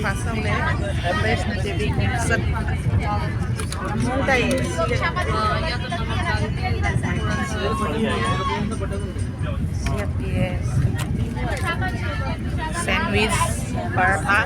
पासवले वैष्णो देवी सत मोठा आहे sandwich paratha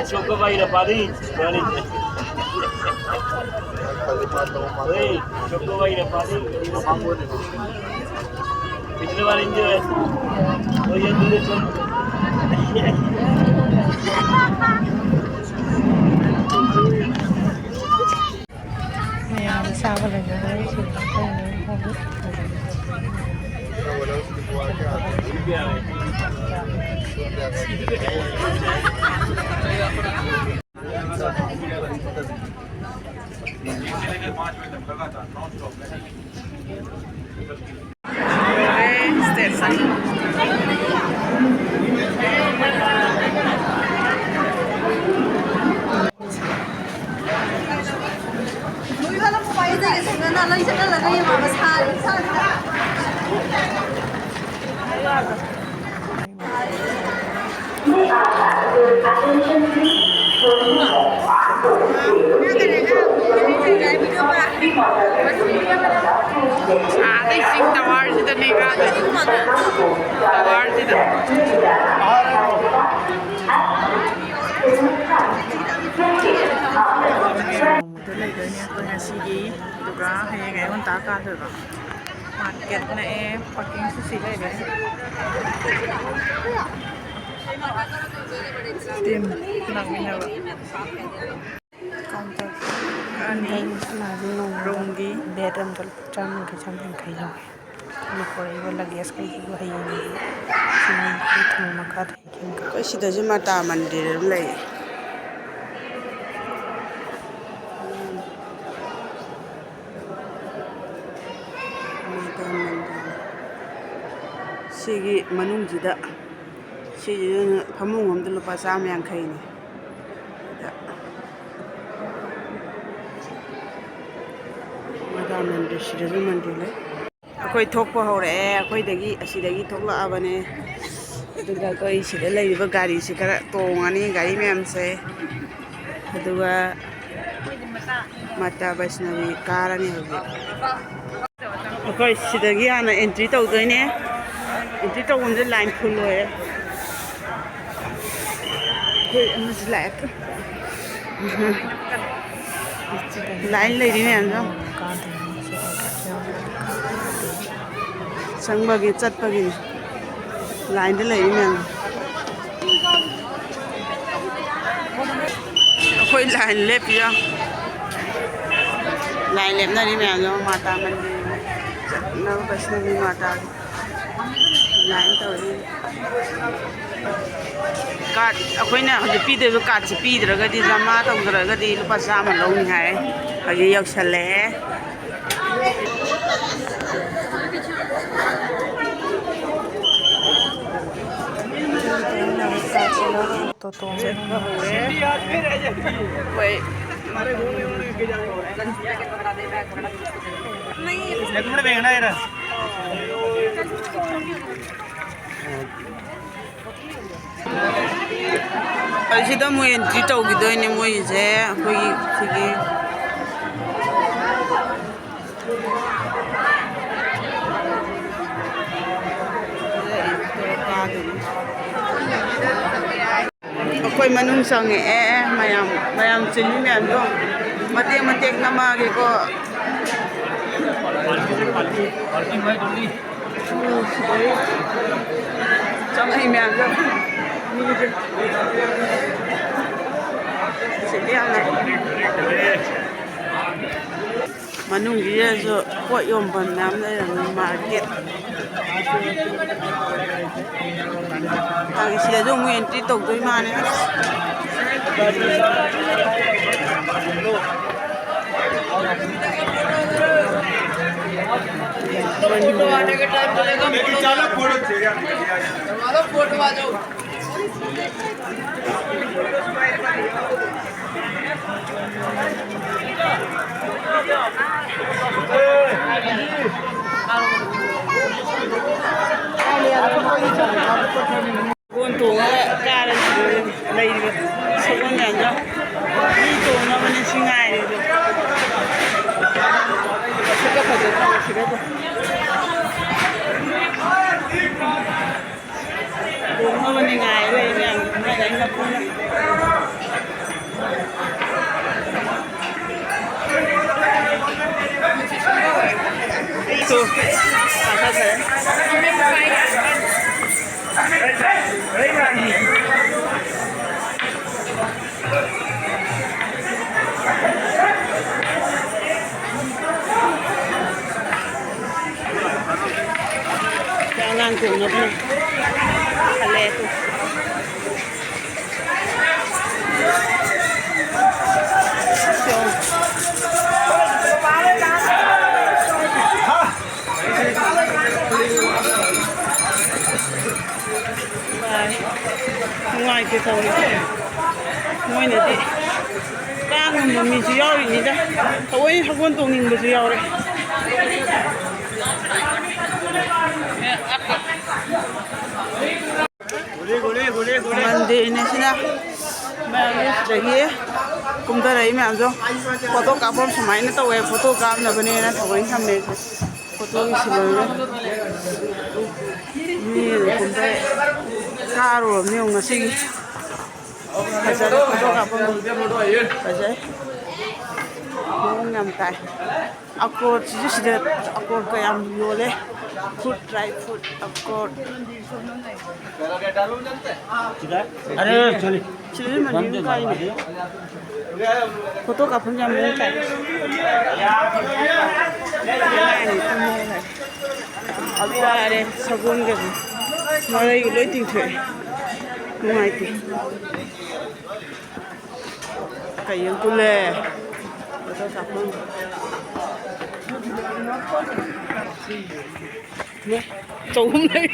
Choco va a ir a París. Choco va a ir a París. पिछले बार enjoy तो ये दूर चल मैं यहाँ साग लगा है मार्केट में पार्किंग से सीधे गए टीम लगने काउंटर अनि रोंगी बेडम तो चांग के चांग खाई जाओ लोग ये वाला गैस का ही वही है सिंह थोड़ा मका था कि कोई सीधा जो माता मंदिर ले सिगी मनुंगजिदा सिगी फमुंग हमदे लुपा 150 नि मदाम मंदिर सिदजु मंदिर ले अखोय थोकपा हौरे अखोय दगी असिदगी थोकलाबने अदुगा कोई सिदा लैबा गाड़ी से खरा तोंगानी गाड़ी मैम से अदुगा माता वैष्णवी कारनी होगी अखोय सिदगी आना एंट्री तौदोइने एंट्री तौबंदे लाइन फुल होय कोई अमस लाइक लाइन लेरी मैम जो संगबगी चटपगी लाइन दे लेरी मैम कोई लाइन लेपिया लाइन लेपनारी मैम जो माता मंदिर नव वैष्णवी माता लाइन तौरी कार्ड अखोइना हजे पीदेबो कार्ड से पीद्रगदी जमा तौद्रगदी लुपा 100 लौनी हाय हजे यौसले तो कोई हमारे घूमने उन्हें के जाने हो नहीं एक मिनट देखना यार असिदा मोय एंट्री तौगिदोइने मोयसे अखोई सिगी अखोई मनुंग संगे मयाम चिल्ली मैम दो मतेक मतेक नमागे को trong này mẹ rồi sẽ đeo này mà nung cái giờ quậy yom phần nam đây là market hàng xưa dùng nguyên tí tổng tôi mà này con tuồng ca lên đây được số con nhảy nhá đi tuồng nó vẫn sinh ngày được sẽ có phải được thì đấy tuồng nó vẫn ngày đây nè mẹ đánh ngập luôn tuồng sao thế jangan kuno pun kale tu ngoài cái thầu này ngoài này thì đang mà mình chỉ ao gì đó thôi học quân tụ mình mới chỉ ao đấy Mandi ini sih nak, jadi kumpulan ini macam foto kapal semua ini tahu foto kap nak bani na tahu ini sampai foto isi baru ni kumpulan karo ni orang sih kerja foto kapal kerja orang ngamtai aku sudah aku kayak boleh food dry food aku अरे चलिए चलिए मंदिर का ही photo का phone जम नहीं है अब यारे सगुन के मारे ये लोग तीन थे नहीं थी कहीं तो ले फोटो का phone nè trốn đây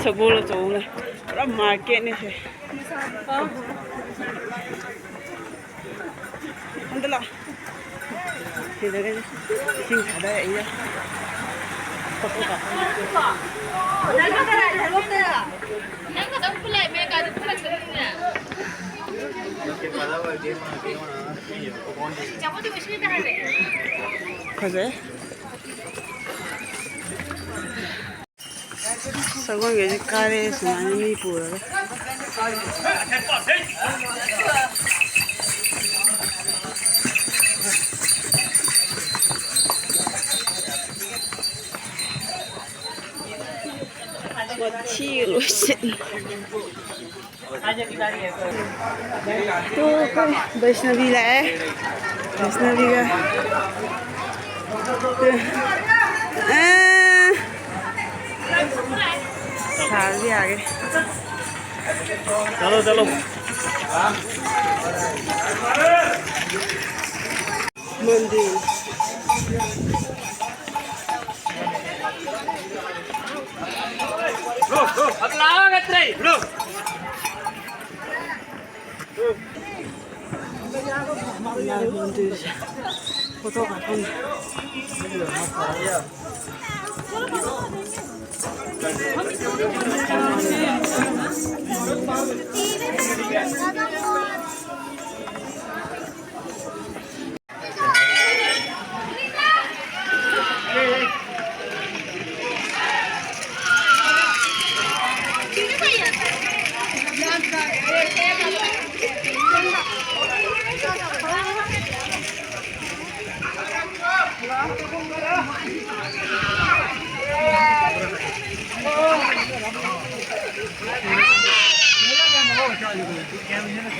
sao cô là trốn này rất market này thế không được là thì đây xin thả đây nhá có cả đây có cái này thấy lúc đây à nếu có tấm plei mẹ cả tấm plei cái này cháu có đi với cái này cái gì Sagon cái kare semua ni pura. Mati lusin. Tu kan Vaishnavi lah, Vaishnavi ka. सारी आगे चलो चलो मंदिर मंदिर photo काटूं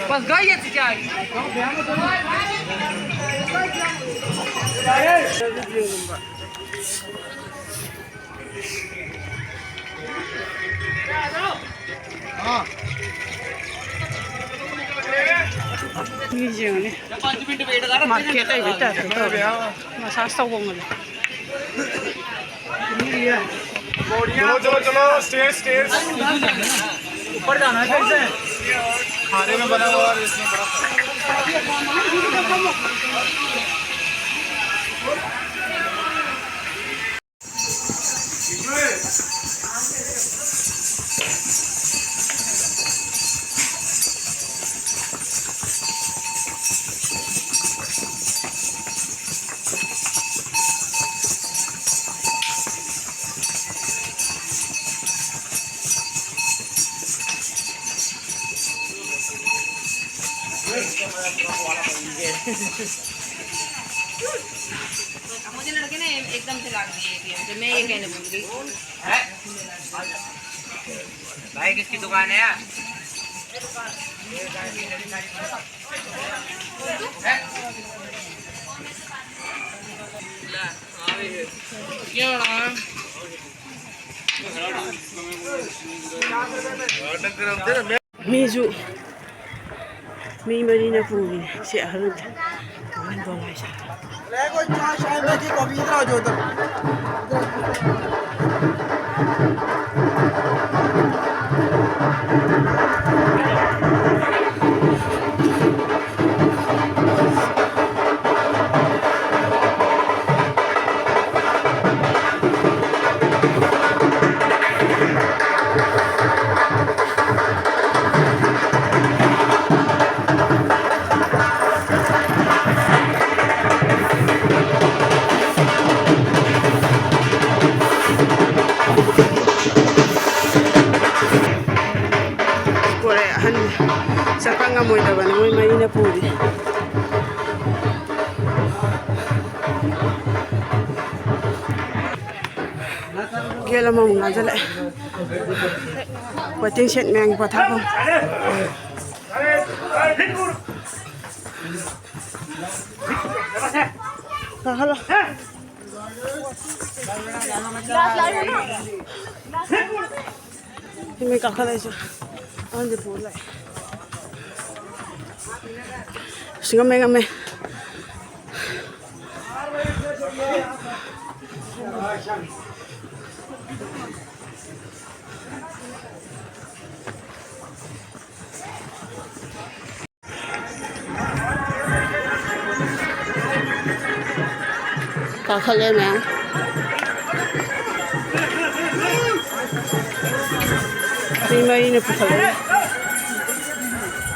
बस गई क्या चलो चलो स्टेज स्टेज ऊपर जाना है कैसे खाने में बना हुआ और इसमें बड़ा मुझे लड़के ने एकदम से लाग दिए एटीएम से। मैं ये कहने भूल गई। भाई किसकी दुकान है यार? Miju mi marina puri si harut kawan bolai sa le ko cha shai me ki ko bi tra jo to Sapanga mo ito ba na may marina puri. Kaya mo nga dala. Pating set mang patako. Hala. Ini kakak itu. Ande pulai. Ngame. Kakak mana? Ini main apa kali?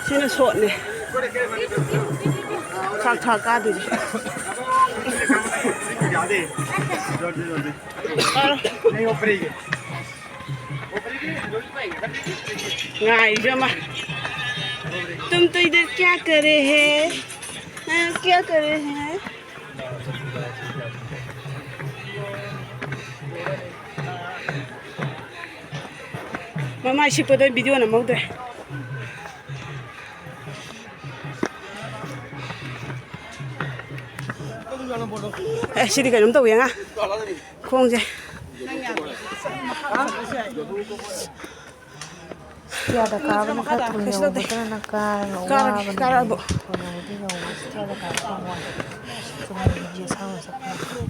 Sini sok ni. Thak ka du ज्यादा जल्दी नहीं ऊपरी Ngài ra mà तुम तो इधर क्या करे हैं क्या करे हैं Mama si pada video na mau deh Sini kan nung tahu ya nggak? Kong je. Ya ada kawan kan terus ya bukan nak Kara bu. Kemudian yang mesti ada kawan. Cuma dia sama seperti.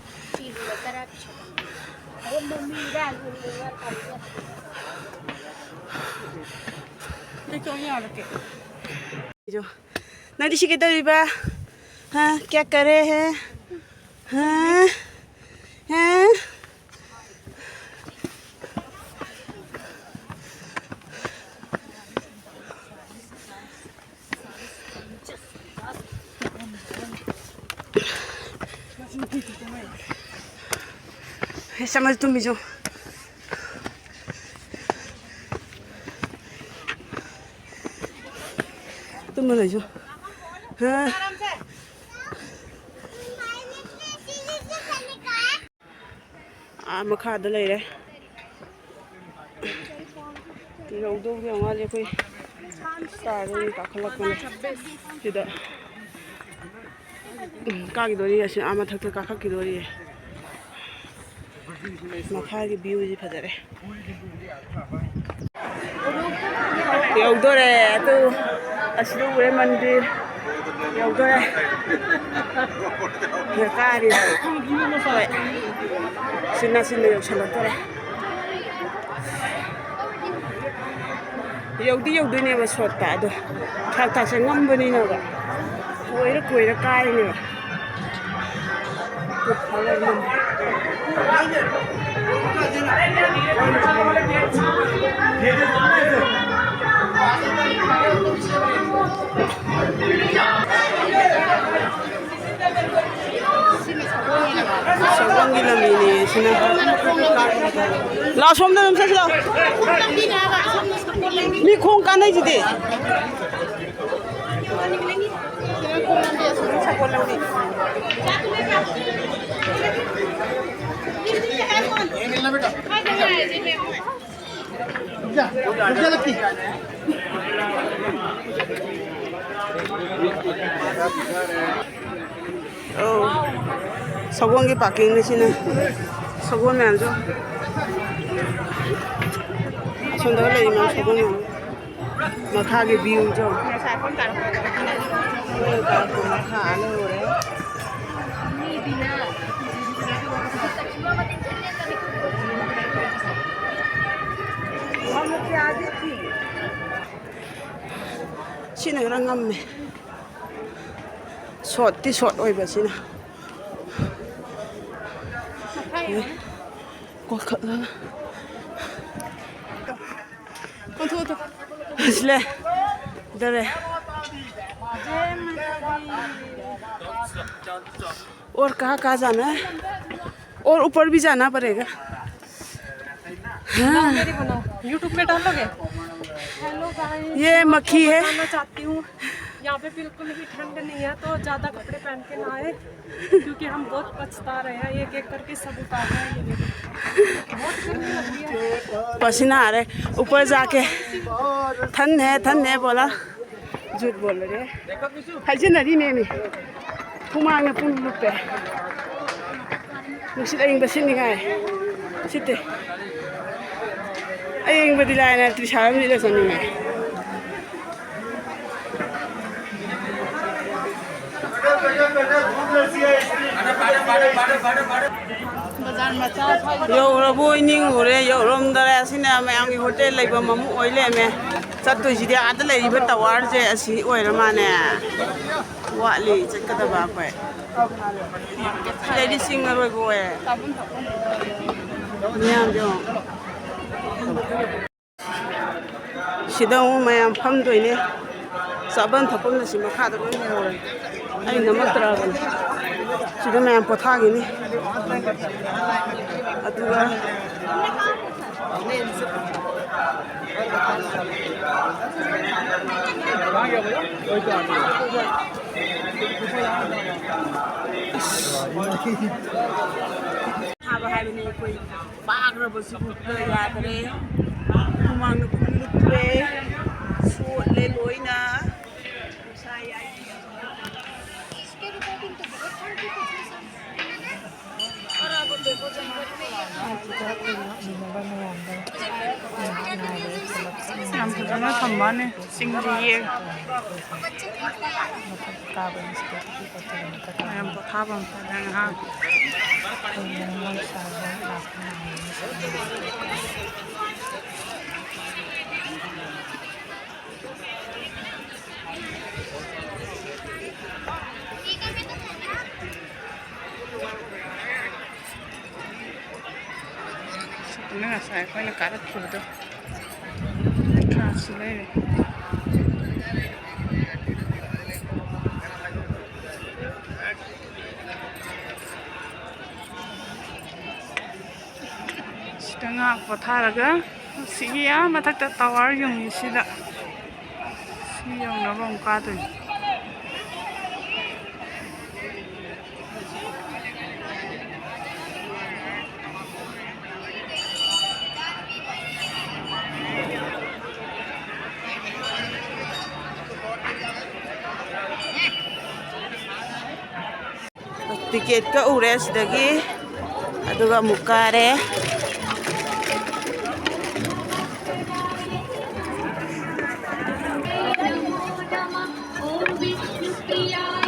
जो nanti sih kita riba, क्या करे हैं, समझ तुम भी जो तुम बोलो जो मखाद लेरे लौदौ वाले कोई ꯁ꯭ꯇꯥꯔꯗ ꯀꯥꯈꯠꯂꯛꯄꯅꯦ ꯁꯤꯗ ꯀꯥꯈꯤꯗꯣꯔꯤ ꯑꯁꯤ ꯃꯊꯛꯇ ꯀꯥꯈꯠꯈꯤꯗꯣꯔꯤ ꯃꯈꯥꯒꯤ ꯚ꯭ꯌꯨꯁꯤ ꯐꯖꯔꯦ ꯌꯧꯗꯣꯔꯦ ꯑꯗꯨ ꯑꯁꯤꯗ ꯎꯔꯦ ꯃꯟꯗꯤꯔ ꯌꯧꯗꯣꯔꯦ ꯀꯥꯔꯤ ꯍꯣꯏ ꯁꯤꯅ ꯌꯧꯁꯜꯂꯛꯇꯣꯔꯦ ꯌꯧꯗꯤ ꯌꯧꯗꯣꯏꯅꯦꯕ ꯁꯣꯠꯇ ꯑꯗꯣ ꯊꯥꯛꯁꯦ ꯉꯝꯕꯅꯤꯅꯕ ꯀꯣꯏꯔ ꯀꯥꯏꯅꯦꯕ ꯁꯒꯣꯜꯒꯤ ꯂꯝꯕꯤꯅꯦ ꯁꯤꯅ ꯂꯥꯛꯑꯣ ꯁꯣꯝꯗ ꯑꯗꯨꯝ ꯆꯠꯁꯤ ꯂꯥꯛꯑꯣ ꯃꯤ ꯈꯣꯡ ꯀꯥꯟꯅꯩꯁꯤꯗꯤ सगोल लंबी सगोल की पार्किंग ने सगोल मैम जो सुंदर लगी मैम सगोल मैम मखा के व्यू जो सिना खरा ngam short ti short oiba sina ko khatla kon thu to isle dare और कहाँ जाना है और ऊपर भी जाना पड़ेगा हाँ। मेरी बनाओ YouTube पे डालोगे। हेलो गाइस, ये मक्खी है। मैं चाहती हूँ यहाँ पे बिल्कुल भी ठंड नहीं है तो ज़्यादा कपड़े पहन के ना आए क्योंकि हम बहुत पछता रहे हैं एक एक करके सब उतार रहे हैं। ये बहुत गर्मी लग रही है, पसीना आ रहा है ऊपर जाके ठंड है बोला झूठ बोल रहे है नदी में हुमांग पुन लुपे नुसित अयिंग सिनिगाय सिते अयिंग बदि लायना त्रिसाम सिले सनिगाय यौरबो इनिंग उरे यौरमदरे असिना मयामगी होटल लेबा ममु ओइले में चतुइसिदि आदा लेरिबा टावर जे असि ओइरा माने वाली चकदबा कोइ लेडि सिंगर बोय मयाम जो सिदौ मयाम फमदोइने साबन थपम नसि मखादा लोइ होय ai namaktra sida ma'am pothagini aduga haba habini koi bagra bosi bukta yadre humang pulukre so le loina sai ai हम फजना थम्बाने सिंगजी हम पथाबम फदन हां Nggak saya kau nak karat kudo, kasih leh. Setengah pothar aga, siya matak tawar yung sida, siyang nabong kado. ticket ka ure sidagi aduga mukare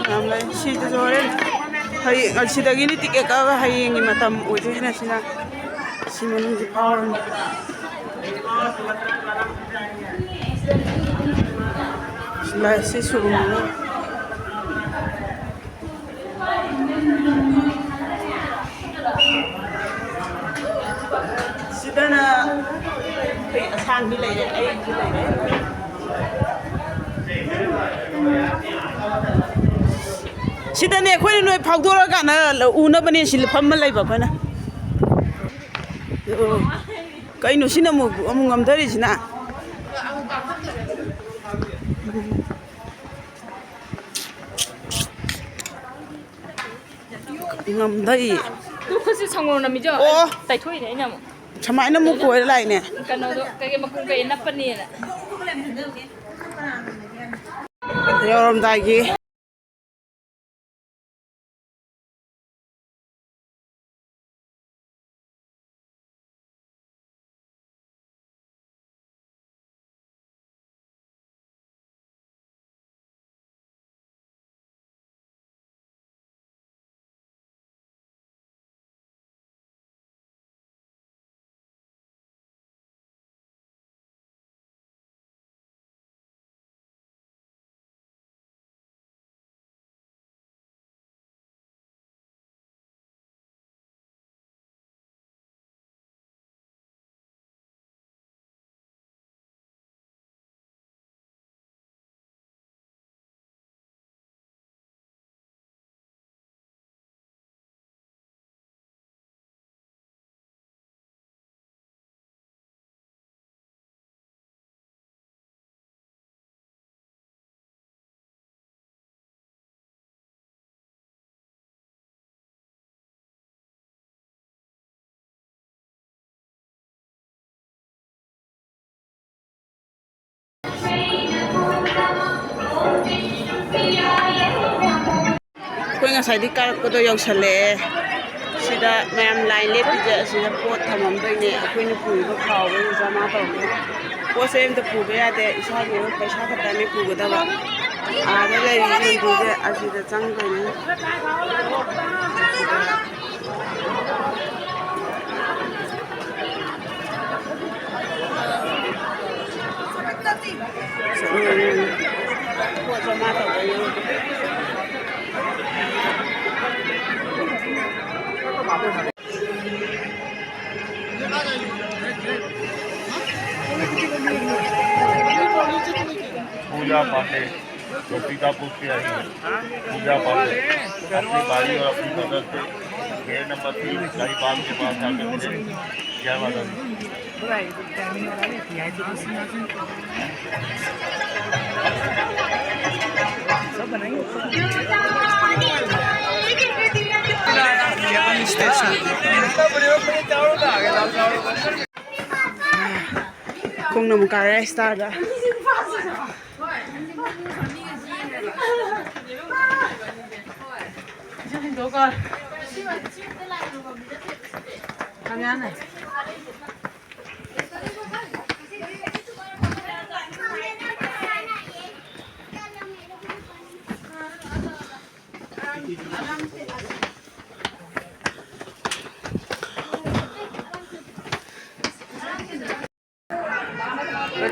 namai sida jore hai sidagi ni ticket ka hai ngi matam uje na sina simanu ji power la se suru sidana pe asang bi lai ai bi lai sidane khoi noi phawdora ka na una bani sil pham lai ba khana kai no sina mu ngam dari sina ngam dai tu khasi sangor namija tai thoi ne nya mo chamai na mu koi lai ne kano do kage makung kai na pani na yorom dai gi koi ngasai di karak ko do yaw sale sida mayam line le pija sida pot thamam doi ne akoi ne pui ba khaw ba jama ta ko sem ta pu be ya de isa ge paisa khata ne pu ga da ba a da le ri du de asida chang doi ne ko jama ta doi पूजा पाठे रोटी का पूछते आई पूजा पाठे अपनी बारी और अपनी मदद से गेट नंबर 3 गाड़ी बाग के पास आकर मिले जय माता दी kung naman ka-resta da.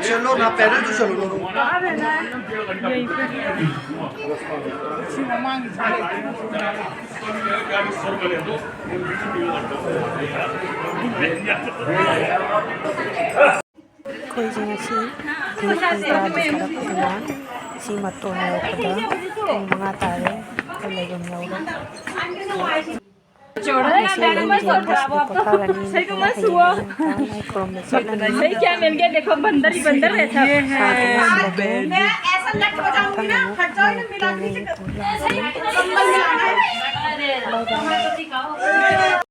चलो ना पहले तो चलो कोई जगह से si maton na pada kung mga tare talagang yauro सही क्या मिल गया देखो बंदर ही बंदर है सब मैं ऐसा लट हो जाऊंगी ना हट जाओ ना मिला के ऐसा ही